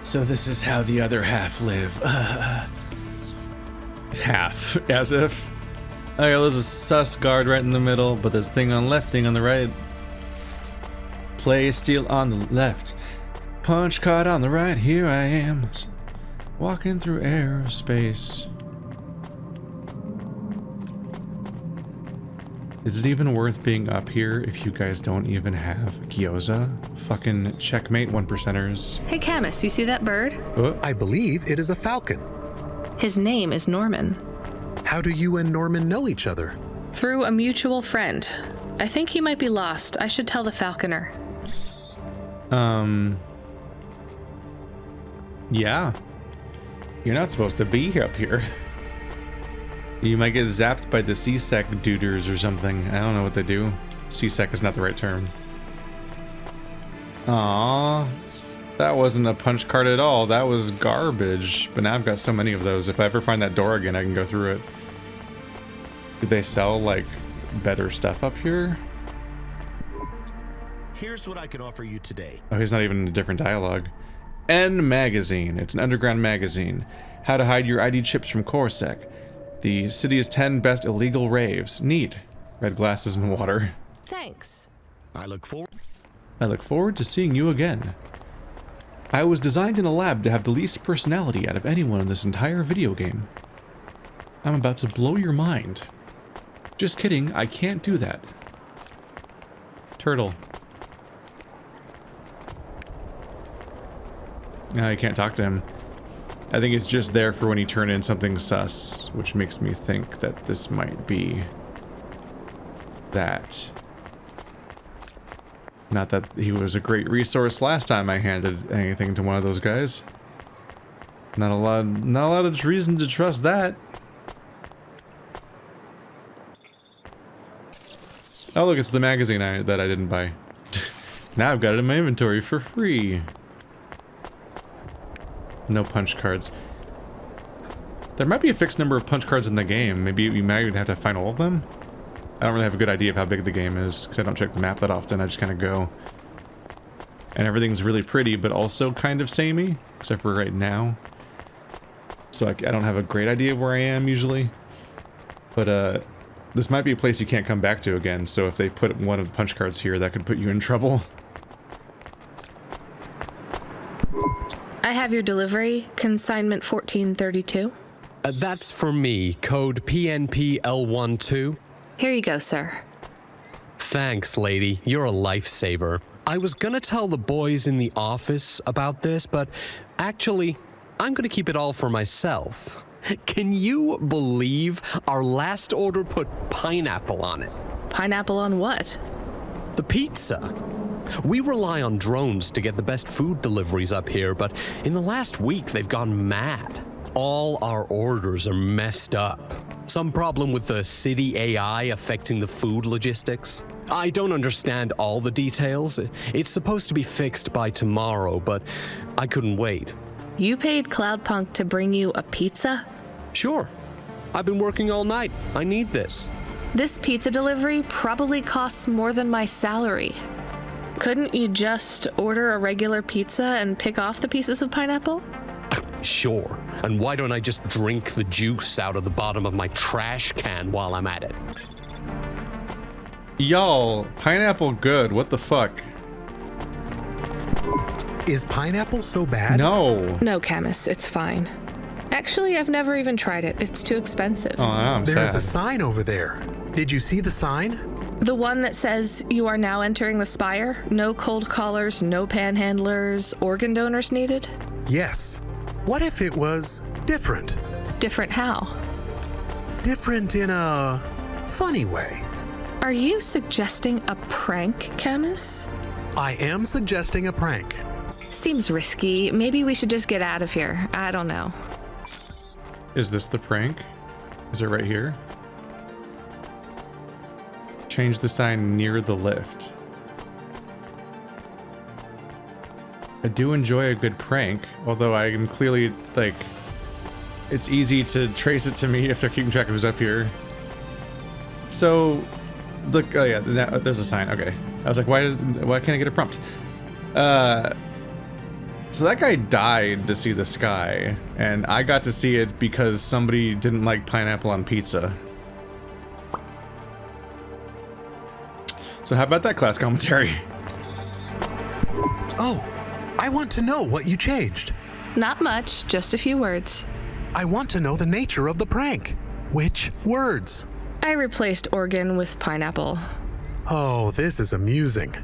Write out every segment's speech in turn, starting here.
So this is how the other half live. Half, as if. Okay, there's a sus guard right in the middle, but there's a thing on left, thing on the right. Play steel on the left. Punch card on the right. Here I am, walking through aerospace. Is it even worth being up here if you guys don't even have gyoza? Fucking checkmate 1%ers. Hey Camus, you see that bird? Oh. I believe it is a falcon. His name is Norman. How do you and Norman know each other? Through a mutual friend. I think he might be lost. I should tell the falconer. Yeah. You're not supposed to be up here. You might get zapped by the C-Sec duders or something. I don't know what they do. C-Sec is not the right term. Aww. That wasn't a punch card at all. That was garbage. But now I've got so many of those. If I ever find that door again, I can go through it. Did they sell, like, better stuff up here? Here's what I can offer you today. Oh, he's not even in a different dialogue. N Magazine. It's an underground magazine. How to hide your ID chips from Corsac. The city's 10 best illegal raves. Neat. Red glasses and water. Thanks. I look forward to seeing you again. I was designed in a lab to have the least personality out of anyone in this entire video game. I'm about to blow your mind. Just kidding, I can't do that. Turtle. I can't talk to him. I think it's just there for when he turned in something sus, which makes me think that this might be that. Not that he was a great resource last time I handed anything to one of those guys. Not a lot of reason to trust that. Oh look, it's the magazine that I didn't buy. Now I've got it in my inventory for free. No punch cards. There might be a fixed number of punch cards in the game. Maybe we might even have to find all of them. I don't really have a good idea of how big the game is, because I don't check the map that often. I just kind of go. And everything's really pretty, but also kind of samey, except for right now. So I don't have a great idea of where I am usually. But this might be a place you can't come back to again, so if they put one of the punch cards here, that could put you in trouble. I have your delivery, consignment 1432. That's for me, code PNPL12. Here you go, sir. Thanks, lady. You're a lifesaver. I was gonna tell the boys in the office about this, but actually, I'm gonna keep it all for myself. Can you believe our last order put pineapple on it? Pineapple on what? The pizza. We rely on drones to get the best food deliveries up here, but in the last week they've gone mad. All our orders are messed up. Some problem with the city AI affecting the food logistics. I don't understand all the details. It's supposed to be fixed by tomorrow, but I couldn't wait. You paid Cloudpunk to bring you a pizza? Sure. I've been working all night. I need this. This pizza delivery probably costs more than my salary. Couldn't you just order a regular pizza and pick off the pieces of pineapple? Sure. And why don't I just drink the juice out of the bottom of my trash can while I'm at it? Y'all, pineapple good, what the fuck? Is pineapple so bad? No. No, Camus, it's fine. Actually, I've never even tried it. It's too expensive. Oh, I'm There's sad. a sign over there. Did you see the sign? The one that says you are now entering the Spire? No cold callers, no panhandlers, organ donors needed? Yes. What if it was different? Different how? Different in a funny way. Are you suggesting a prank, Camus? I am suggesting a prank. Seems risky. Maybe we should just get out of here. I don't know. Is this the prank? Is it right here? Change the sign near the lift. I do enjoy a good prank, although I am clearly, like, it's easy to trace it to me if they're keeping track of who's up here. So, look, oh yeah, there's a sign, okay. I was like, why can't I get a prompt? So that guy died to see the sky, and I got to see it because somebody didn't like pineapple on pizza. So how about that class commentary? Oh, I want to know what you changed. Not much, just a few words. I want to know the nature of the prank. Which words? I replaced organ with pineapple. Oh, this is amusing.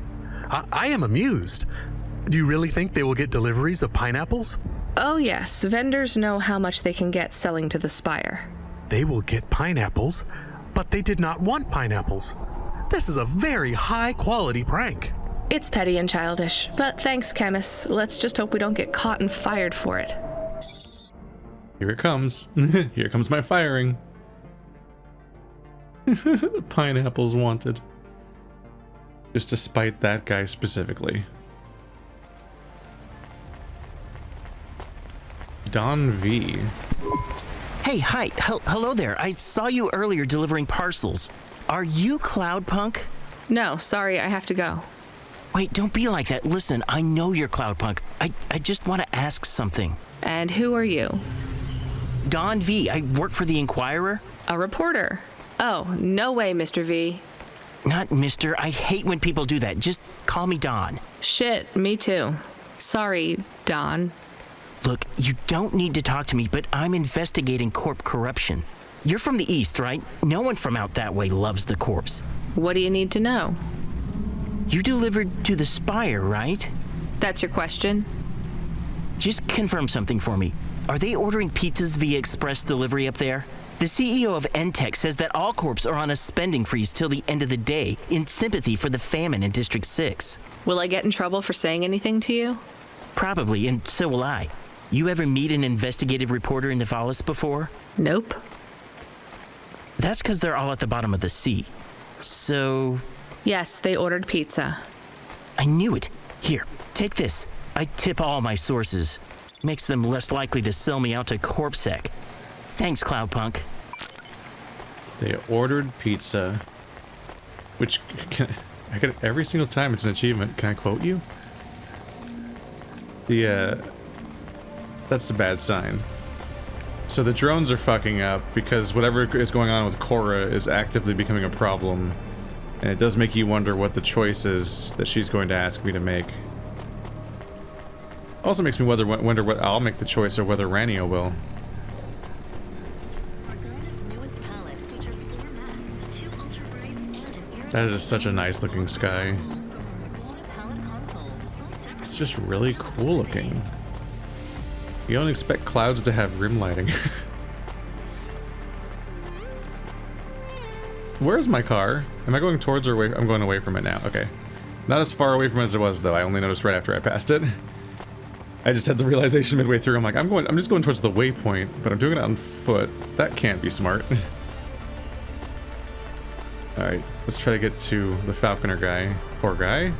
I am amused. Do you really think they will get deliveries of pineapples? Oh yes, vendors know how much they can get selling to the Spire. They will get pineapples, but they did not want pineapples. This is a very high-quality prank. It's petty and childish, but thanks, chemists. Let's just hope we don't get caught and fired for it. Here it comes. Here comes my firing. Pineapples wanted. Just to spite that guy specifically. Don V. Hey, hi. Hello there. I saw you earlier delivering parcels. Are you Cloudpunk? No, sorry, I have to go. Wait, don't be like that. Listen, I know you're Cloudpunk. I just want to ask something. And who are you? Don V. I work for the Inquirer. A reporter. Oh, no way, Mr. V. Not Mr. I hate when people do that. Just call me Don. Shit, me too. Sorry, Don. Look, you don't need to talk to me, but I'm investigating corp corruption. You're from the East, right? No one from out that way loves the corps. What do you need to know? You delivered to the Spire, right? That's your question? Just confirm something for me. Are they ordering pizzas via express delivery up there? The CEO of Entech says that all corps are on a spending freeze till the end of the day in sympathy for the famine in District 6. Will I get in trouble for saying anything to you? Probably, and so will I. You ever meet an investigative reporter in Nivalis before? Nope. That's because they're all at the bottom of the sea. So... Yes, they ordered pizza. I knew it. Here, take this. I tip all my sources. Makes them less likely to sell me out to CorpSec. Thanks, Cloudpunk. They ordered pizza. Which, I get it every single time it's an achievement. Can I quote you? That's the bad sign. So the drones are fucking up because whatever is going on with Cora is actively becoming a problem. And it does make you wonder what the choice is that she's going to ask me to make. Also makes me wonder what I'll make the choice or whether Rania will. That is such a nice looking sky. It's just really cool looking. You don't expect clouds to have rim lighting. Where's my car? Am I going towards or away? I'm going away from it now. Okay. Not as far away from it as it was though. I only noticed right after I passed it. I just had the realization midway through. I'm like, I'm just going towards the waypoint, but I'm doing it on foot. That can't be smart. Alright, let's try to get to the Falconer guy. Poor guy.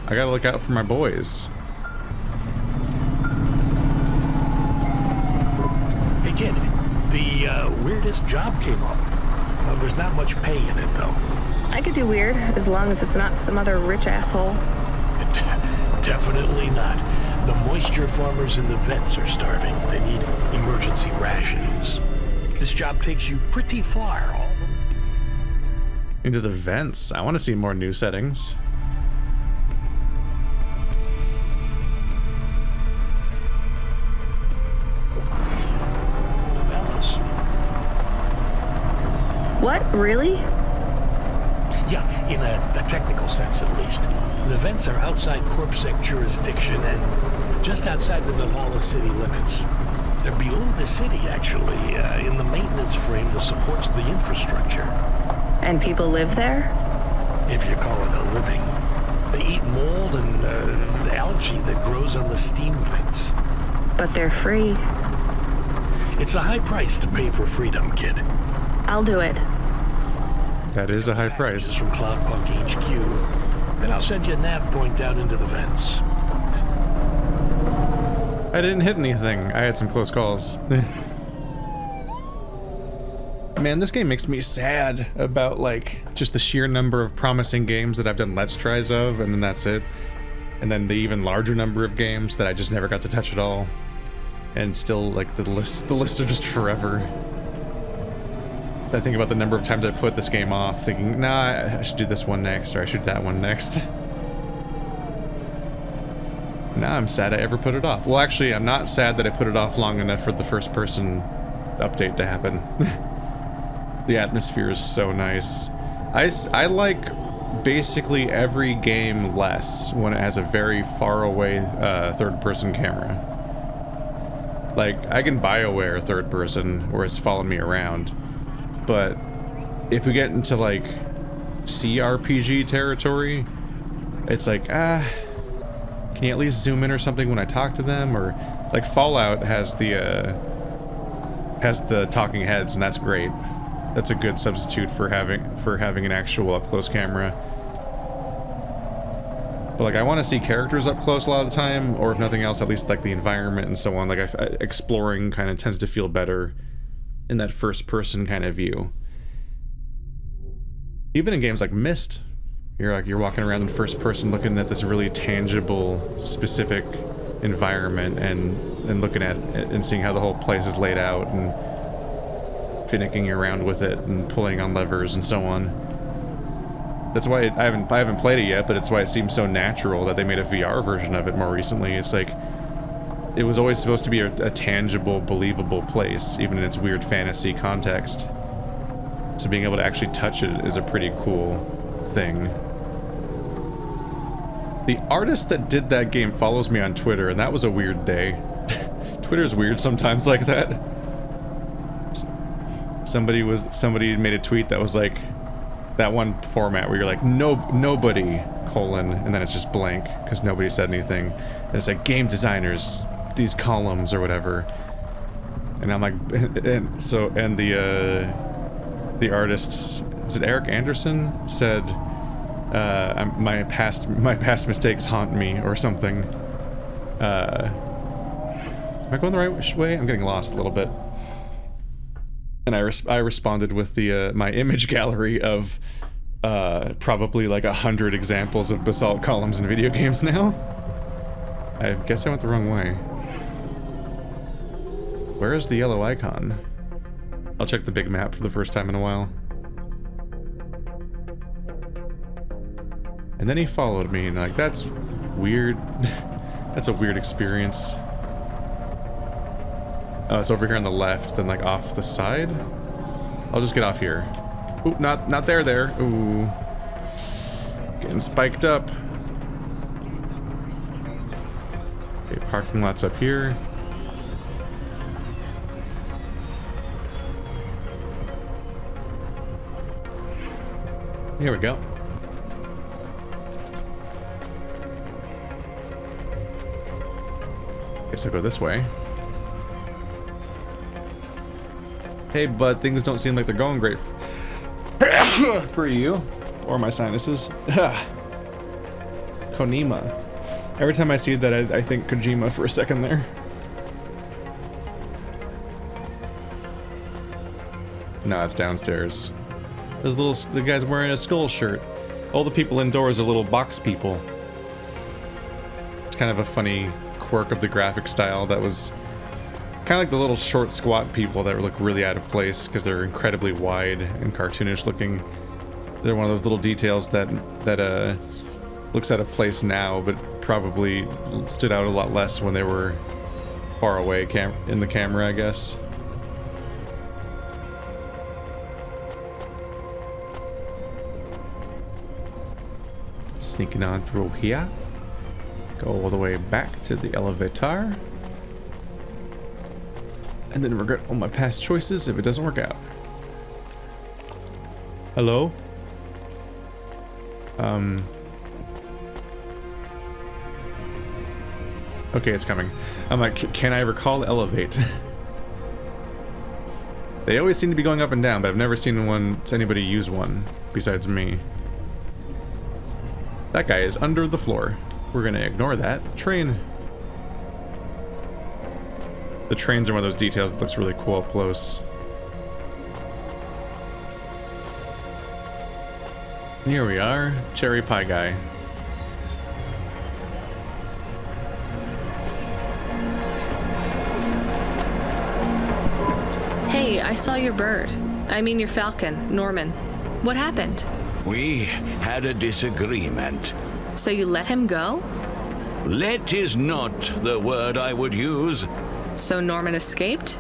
I gotta look out for my boys. Hey kid, the weirdest job came up. There's not much pay in it though. I could do weird, as long as it's not some other rich asshole. Definitely not. The moisture farmers in the vents are starving. They need emergency rations. This job takes you pretty far. Into the vents. I want to see more new settings. Nivalis. What? Really? Yeah, in a technical sense at least. The vents are outside CorpSec jurisdiction and just outside the Nivalis city limits. They're below the city, actually, in the maintenance frame that supports the infrastructure. And people live there? If you call it a living. They eat mold and algae that grows on the steam vents. But they're free. It's a high price to pay for freedom, kid. I'll do it. That is a high This price. from Cloudpunk HQ, and I'll send you a nav point down into the vents. I didn't hit anything. I had some close calls. Man, this game makes me sad about, like, just the sheer number of promising games that I've done Let's Tries of, and then that's it. And then the even larger number of games that I just never got to touch at all. And still, like, the lists are just forever. I think about the number of times I put this game off, thinking, nah, I should do this one next, or I should do that one next. Now I'm sad I ever put it off. Well, actually, I'm not sad that I put it off long enough for the first-person update to happen. The atmosphere is so nice. I like basically every game less when it has a very far-away third-person camera. Like, I can BioWare third-person, where it's following me around, but if we get into, like, CRPG territory, it's like, can you at least zoom in or something when I talk to them? Or like Fallout has the talking heads, and that's great. That's a good substitute for having an actual up close camera. But like I want to see characters up close a lot of the time, or if nothing else, at least like the environment and so on. Like exploring kind of tends to feel better in that first person kind of view. Even in games like Myst, you're walking around in first person looking at this really tangible, specific environment and looking at it and seeing how the whole place is laid out and finicking around with it and pulling on levers and so on. That's why I haven't played it yet, but it's why it seems so natural that they made a VR version of it more recently. It's like it was always supposed to be a tangible, believable place, even in its weird fantasy context. So being able to actually touch it is a pretty cool thing. The artist that did that game follows me on Twitter, and that was a weird day. Twitter's weird sometimes like that. Somebody made a tweet that was like that one format where you're like nobody colon and then it's just blank because nobody said anything. And it's like game designers, these columns or whatever. And I'm like, and the artist, is it Eric Anderson, said, my past mistakes haunt me or something. Am I going the right way? I'm getting lost a little bit. And I responded with the my image gallery of probably like 100 examples of basalt columns in video games now. I guess I went the wrong way. Where is the yellow icon? I'll check the big map for the first time in a while. And then he followed me, and like, that's weird. That's a weird experience. Oh, it's over here on the left, then like off the side? I'll just get off here. Ooh, not there. Ooh. Getting spiked up. Okay, parking lot's up here. Here we go. Guess I'll go this way. Hey, bud, things don't seem like they're going great for you. Or my sinuses. Konima. Every time I see that, I think Kojima for a second there. No, it's downstairs. The guy's wearing a skull shirt. All the people indoors are little box people. It's kind of a funny quirk of the graphic style that was kind of like the little short squat people that look really out of place because they're incredibly wide and cartoonish looking. They're one of those little details that looks out of place now, but probably stood out a lot less when they were far away in the camera, I guess. Sneaking on through here. Go all the way back to the elevator. And then regret all my past choices if it doesn't work out. Hello? Okay, it's coming. I'm like, can I recall elevate? They always seem to be going up and down, but I've never seen anybody use one besides me. That guy is under the floor. We're gonna ignore that. Train. The trains are one of those details that looks really cool up close. Here we are, Cherry Pie Guy. Hey, I saw your bird. I mean your falcon, Norman. What happened? We had a disagreement. So you let him go? Let is not the word I would use. So Norman escaped?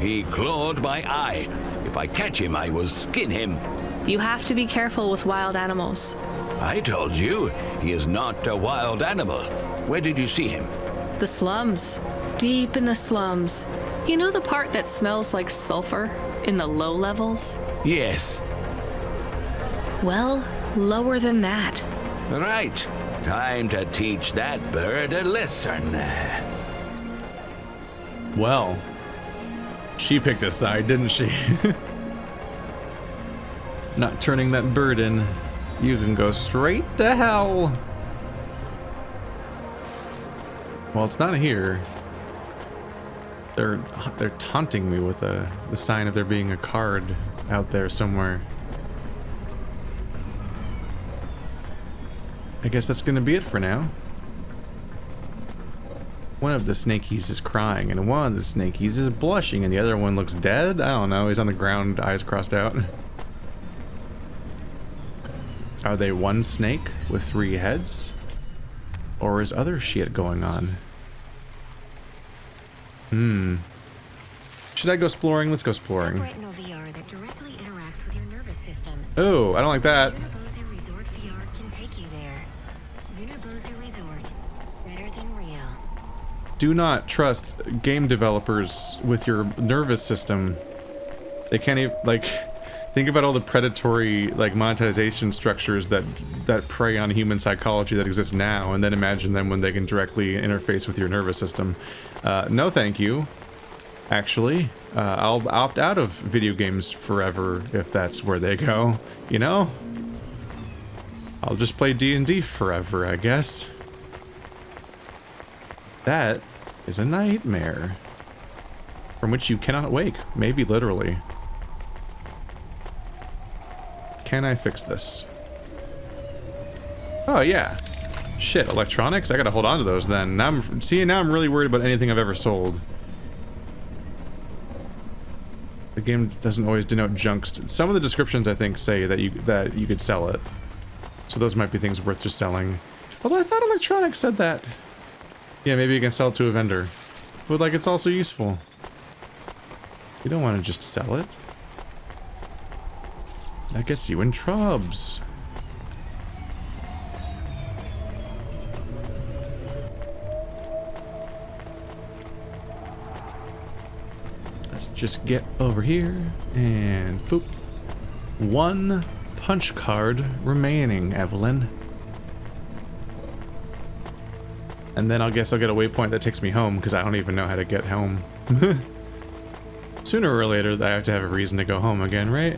He clawed my eye. If I catch him, I will skin him. You have to be careful with wild animals. I told you, he is not a wild animal. Where did you see him? The slums. Deep in the slums. You know the part that smells like sulfur? In the low levels? Yes. Well, lower than that. Right. Time to teach that bird a lesson. Well, she picked a side, didn't she? Not turning that bird in. You can go straight to hell. Well, it's not here. They're taunting me with the sign of there being a card out there somewhere. I guess that's gonna be it for now. One of the snakies is crying, and one of the snakies is blushing, and the other one looks dead? I don't know, he's on the ground, eyes crossed out. Are they one snake with 3 heads? Or is other shit going on? Should I go exploring? Let's go exploring. VR that directly interacts with your nervous system. Oh, I don't like that. Unibozu Resort VR can take you there. Unibozu Resort, better than real. Do not trust game developers with your nervous system. They can't even, like, think about all the predatory, like, monetization structures that prey on human psychology that exist now, and then imagine them when they can directly interface with your nervous system. No thank you. Actually, I'll opt out of video games forever if that's where they go, you know? I'll just play D&D forever, I guess. That is a nightmare from which you cannot wake, maybe literally. Can I fix this? Oh yeah. Shit, electronics? I gotta hold on to those then. Now I'm really worried about anything I've ever sold. The game doesn't always denote junks. Some of the descriptions I think say that you could sell it. So those might be things worth just selling. Although I thought electronics said that. Yeah, maybe you can sell it to a vendor. But like it's also useful. You don't want to just sell it. That gets you in trubs. Let's just get over here and boop. 1 punch card remaining, Evelyn. And then I guess I'll get a waypoint that takes me home because I don't even know how to get home. Sooner or later, I have to have a reason to go home again, right?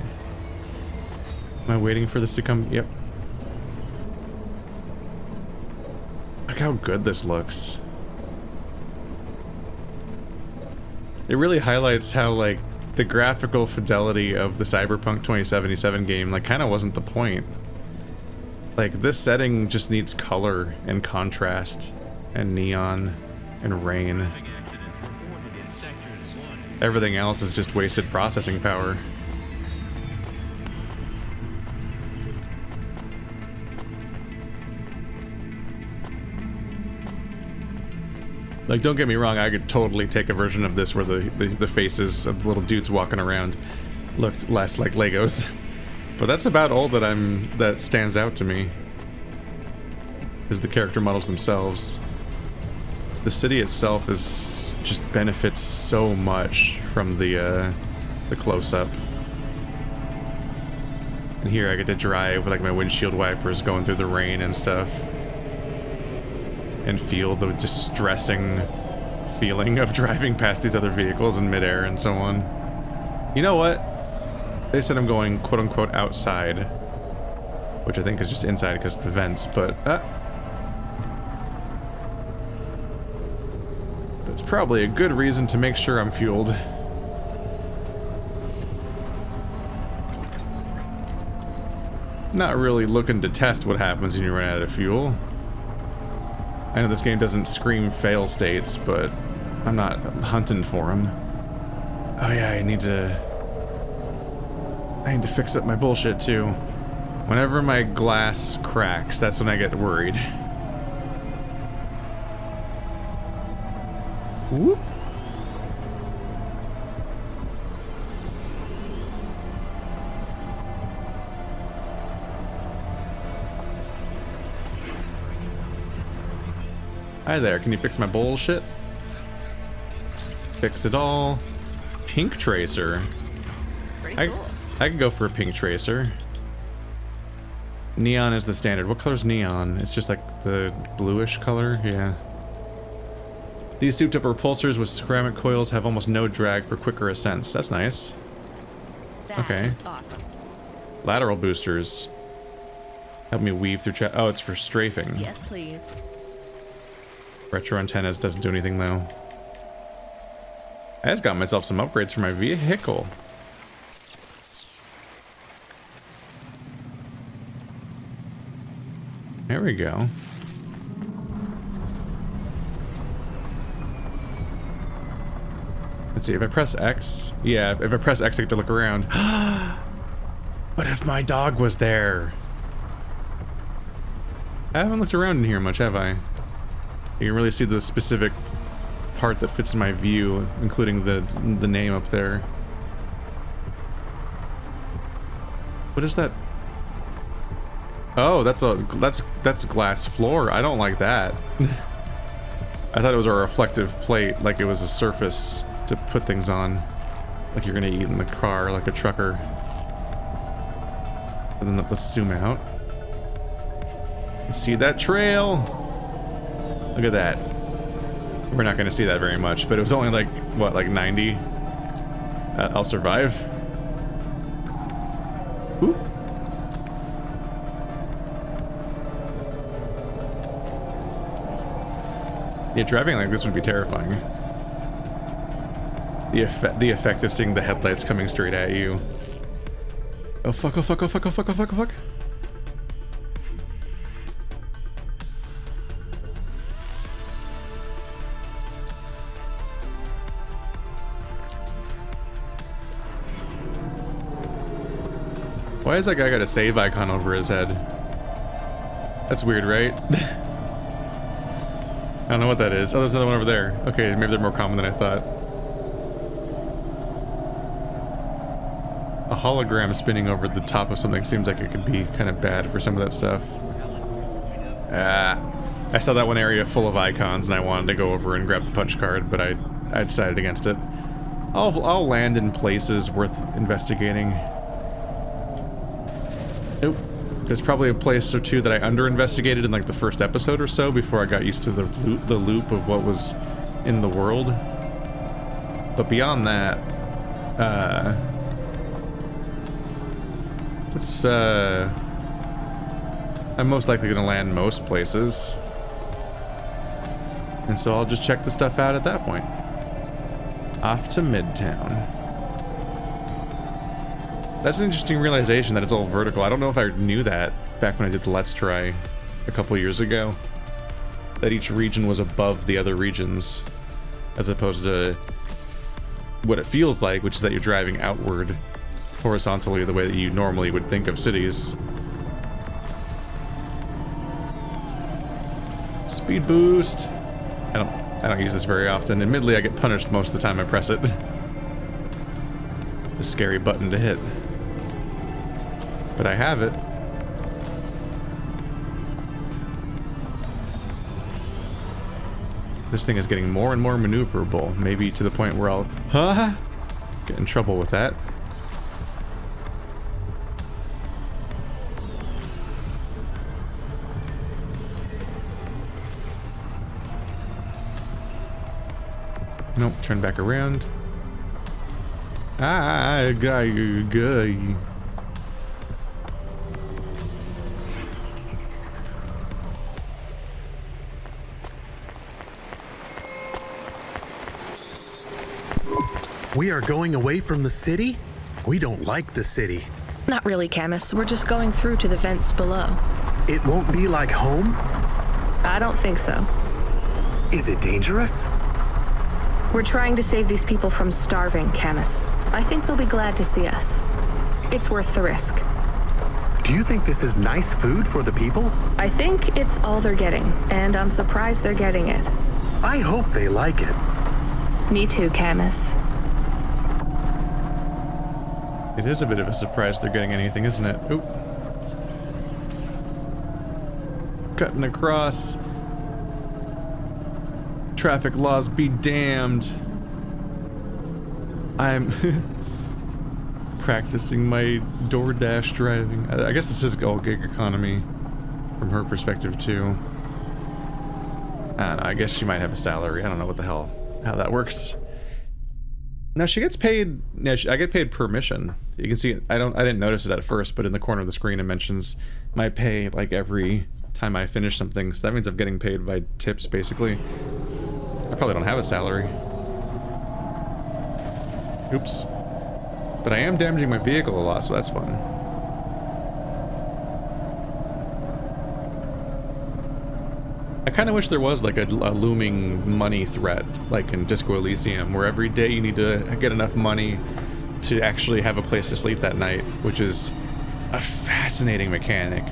Am I waiting for this to come? Yep. Look how good this looks. It really highlights how, like, the graphical fidelity of the Cyberpunk 2077 game, like, kind of wasn't the point. Like, this setting just needs color and contrast and neon and rain. Everything else is just wasted processing power. Like, don't get me wrong, I could totally take a version of this where the faces of the little dudes walking around looked less like Legos. But that's about all that stands out to me. Is the character models themselves. The city itself is just benefits so much from the close-up. And here I get to drive with like my windshield wipers going through the rain and stuff. And feel the distressing feeling of driving past these other vehicles in midair and so on. You know what? They said I'm going quote-unquote outside, which I think is just inside because of the vents, but that's probably a good reason to make sure I'm fueled. Not really looking to test what happens when you run out of fuel. I know this game doesn't scream fail states, but I'm not hunting for them. Oh yeah, I need to fix up my bullshit too. Whenever my glass cracks, that's when I get worried. Whoop. Hi there, can you fix my bullshit? Fix it all. Pink tracer. Pretty cool. I could go for a pink tracer. Neon is the standard. What color's neon? It's just like the bluish color, yeah. These souped up repulsors with ceramic coils have almost no drag for quicker ascents. That's nice. Okay. That's awesome. Lateral boosters. Help me weave through oh, it's for strafing. Yes, please. Retro antennas doesn't do anything though. I just got myself some upgrades for my vehicle. There we go. Let's see, if I press X, yeah, if I press X I get to look around. What if my dog was there? I haven't looked around in here much, have I? You can really see the specific part that fits in my view, including the name up there. What is that? Oh, that's glass floor. I don't like that. I thought it was a reflective plate, like it was a surface to put things on, like you're gonna eat in the car, like a trucker. And then let's zoom out. Let's see that trail. Look at that. We're not gonna see that very much, but it was only like, what, like 90? I'll survive. Ooh. Yeah, driving like this would be terrifying. The effect of seeing the headlights coming straight at you. Oh fuck, oh fuck, oh fuck, oh fuck, oh fuck, oh fuck. Why is that guy got a save icon over his head? That's weird, right? I don't know what that is. Oh, there's another one over there. Okay, maybe they're more common than I thought. A hologram spinning over the top of something seems like it could be kind of bad for some of that stuff. I saw that one area full of icons and I wanted to go over and grab the punch card, but I decided against it. I'll land in places worth investigating. Nope. There's probably a place or two that I under-investigated in like the first episode or so before I got used to the loop of what was in the world. But beyond that, I'm most likely gonna land most places. And so I'll just check the stuff out at that point. Off to Midtown. That's an interesting realization that it's all vertical. I don't know if I knew that back when I did the Let's Try a couple years ago. That each region was above the other regions, as opposed to what it feels like, which is that you're driving outward horizontally the way that you normally would think of cities. Speed boost. I don't use this very often. Admittedly, I get punished most of the time I press it. A scary button to hit. But I have it. This thing is getting more and more maneuverable, maybe to the point where I'll get in trouble with that. Nope, turn back around. Guy. We are going away from the city? We don't like the city. Not really, Camus. We're just going through to the vents below. It won't be like home? I don't think so. Is it dangerous? We're trying to save these people from starving, Camus. I think they'll be glad to see us. It's worth the risk. Do you think this is nice food for the people? I think it's all they're getting, and I'm surprised they're getting it. I hope they like it. Me too, Camus. It is a bit of a surprise they're getting anything, isn't it? Oop. Cutting across. Traffic laws be damned. I'm practicing my DoorDash driving. I guess this is all gig economy from her perspective too. I don't know, I guess she might have a salary. I don't know what the hell, how that works. Now she gets paid, I get paid per mission. You can see it, I didn't notice it at first, but in the corner of the screen it mentions my pay like every time I finish something. So that means I'm getting paid by tips basically. I probably don't have a salary. Oops. But I am damaging my vehicle a lot, so that's fun. I kind of wish there was like a looming money threat, like in Disco Elysium, where every day you need to get enough money to actually have a place to sleep that night, which is a fascinating mechanic.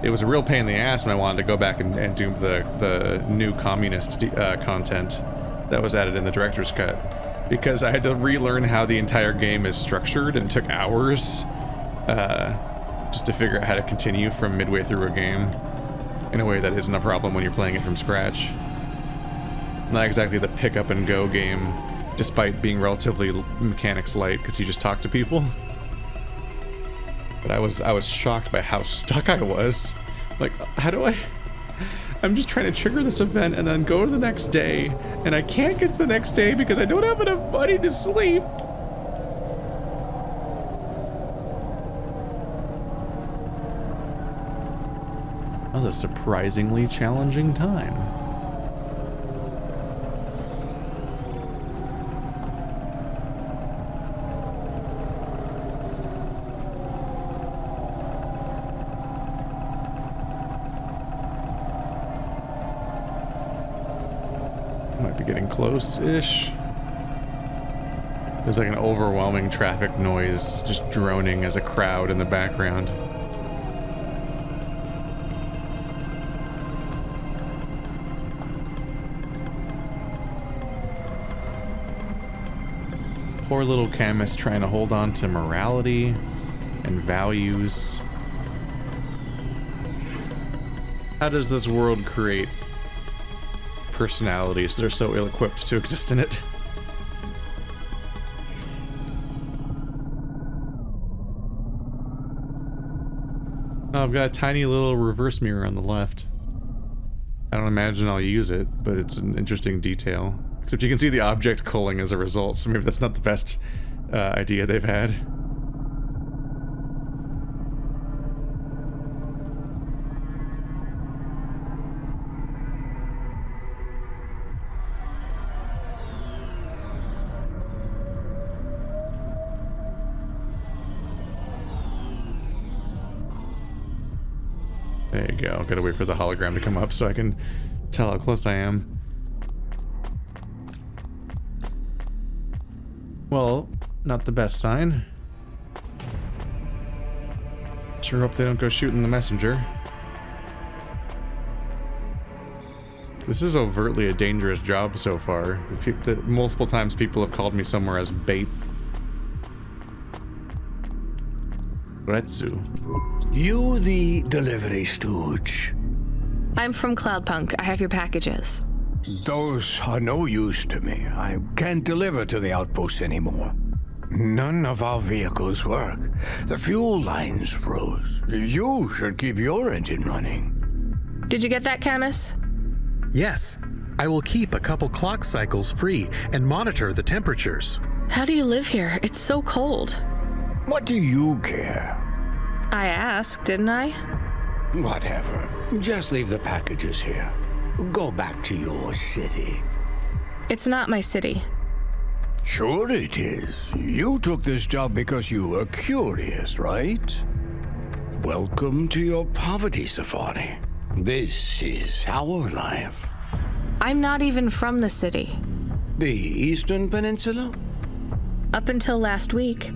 It was a real pain in the ass when I wanted to go back and do the new communist content that was added in the director's cut, because I had to relearn how the entire game is structured, and it took hours just to figure out how to continue from midway through a game in a way that isn't a problem when you're playing it from scratch. Not exactly the pick up and go game, despite being relatively mechanics light because you just talk to people. But I was shocked by how stuck I was. Like, how do I'm just trying to trigger this event and then go to the next day, and I can't get to the next day because I don't have enough money to sleep. That was a surprisingly challenging time. Might be getting close-ish. There's like an overwhelming traffic noise just droning as a crowd in the background. Poor little Camus trying to hold on to morality and values. How does this world create personalities that are so ill-equipped to exist in it? Oh, I've got a tiny little reverse mirror on the left. I don't imagine I'll use it, but it's an interesting detail. Except you can see the object culling as a result, so maybe that's not the best idea they've had. There you go. Gotta wait for the hologram to come up so I can tell how close I am. Well, not the best sign. Sure hope they don't go shooting the messenger. This is overtly a dangerous job so far. Multiple times people have called me somewhere as bait. Retsu. You the delivery stooge? I'm from Cloudpunk. I have your packages. Those are no use to me. I can't deliver to the outpost anymore. None of our vehicles work. The fuel lines froze. You should keep your engine running. Did you get that, Camus? Yes. I will keep a couple clock cycles free and monitor the temperatures. How do you live here? It's so cold. What do you care? I asked, didn't I? Whatever. Just leave the packages here. Go back to your city. It's not my city. Sure it is. You took this job because you were curious, right? Welcome to your poverty safari. This is our life. I'm not even from the city. The Eastern Peninsula? Up until last week.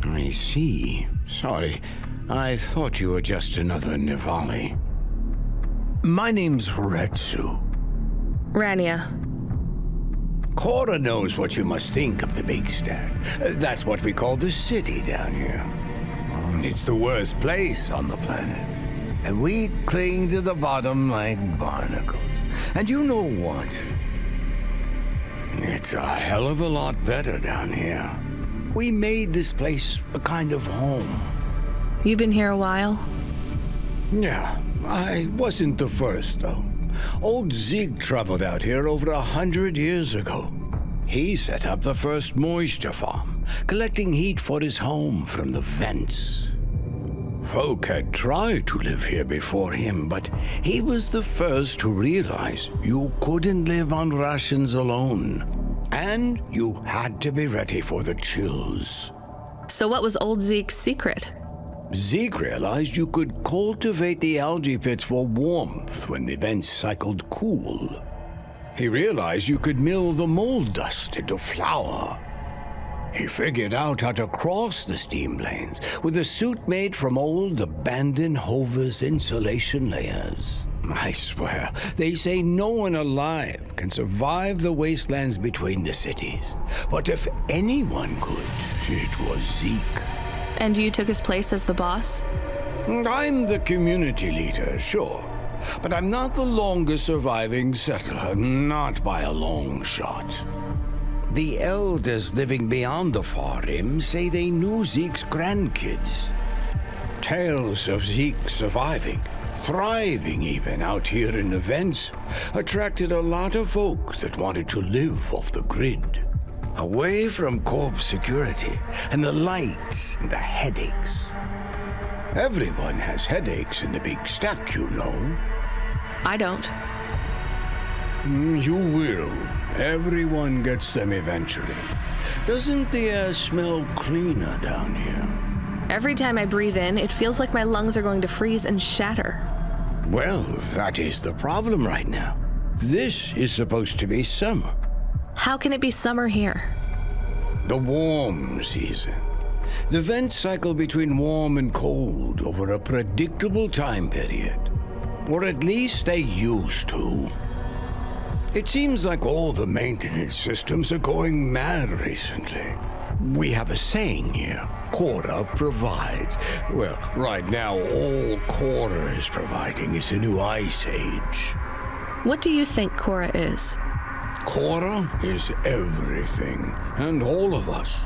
I see. Sorry. I thought you were just another Nivali. My name's Retsu. Rania. Cora knows what you must think of the big stack. That's what we call the city down here. It's the worst place on the planet. And we cling to the bottom like barnacles. And you know what? It's a hell of a lot better down here. We made this place a kind of home. You've been here a while? Yeah, I wasn't the first, though. Old Zeke traveled out here over 100 years ago. He set up the first moisture farm, collecting heat for his home from the vents. Folk had tried to live here before him, but he was the first to realize you couldn't live on rations alone. And you had to be ready for the chills. So what was old Zeke's secret? Zeke realized you could cultivate the algae pits for warmth when the vents cycled cool. He realized you could mill the mold dust into flour. He figured out how to cross the steam lanes with a suit made from old abandoned Hover's insulation layers. I swear, they say no one alive can survive the wastelands between the cities. But if anyone could, it was Zeke. And you took his place as the boss? I'm the community leader, sure. But I'm not the longest surviving settler, not by a long shot. The elders living beyond the far rim say they knew Zeke's grandkids. Tales of Zeke surviving, thriving even out here in the vents, attracted a lot of folk that wanted to live off the grid. Away from corp security and the lights and the headaches. Everyone has headaches in the big stack, you know. I don't. You will. Everyone gets them eventually. Doesn't the air smell cleaner down here? Every time I breathe in, it feels like my lungs are going to freeze and shatter. Well, that is the problem right now. This is supposed to be summer. How can it be summer here? The warm season. The vents cycle between warm and cold over a predictable time period. Or at least they used to. It seems like all the maintenance systems are going mad recently. We have a saying here, Cora provides. Well, right now all Cora is providing is a new ice age. What do you think Cora is? Cora is everything, and all of us.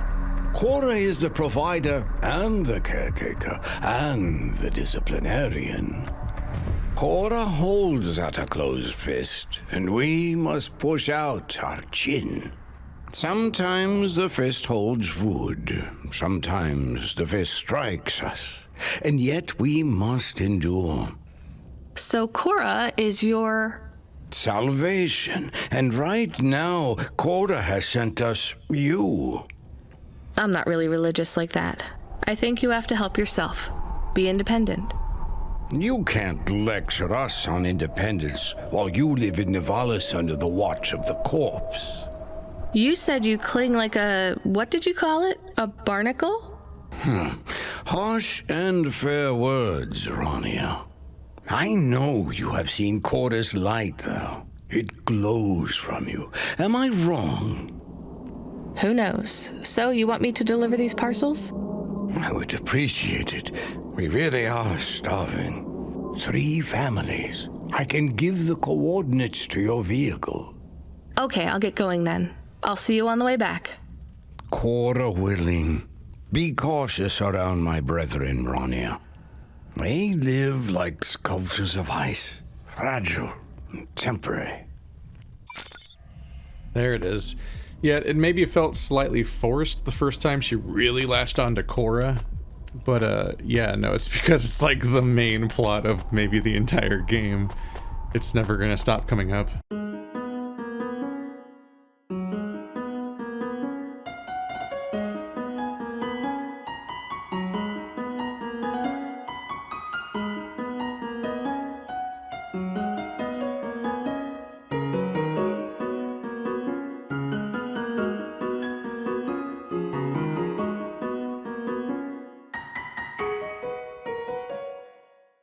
Cora is the provider and the caretaker and the disciplinarian. Cora holds out a closed fist, and we must push out our chin. Sometimes the fist holds wood, sometimes the fist strikes us, and yet we must endure. So Cora is your... salvation, and right now, Cora has sent us you. I'm not really religious like that. I think you have to help yourself. Be independent. You can't lecture us on independence while you live in Nivalis under the watch of the corpse. You said you cling like a... what did you call it? A barnacle? Harsh and fair words, Rania. I know you have seen Cora's light, though. It glows from you. Am I wrong? Who knows? So, you want me to deliver these parcels? I would appreciate it. We really are starving. 3 families. I can give the coordinates to your vehicle. Okay, I'll get going then. I'll see you on the way back. Cora willing. Be cautious around my brethren, Rania. They live like sculptures of ice. Fragile and temporary. There it is. Yeah, it maybe felt slightly forced the first time she really latched on to Cora. But, yeah, no, it's because it's like the main plot of maybe the entire game. It's never gonna stop coming up.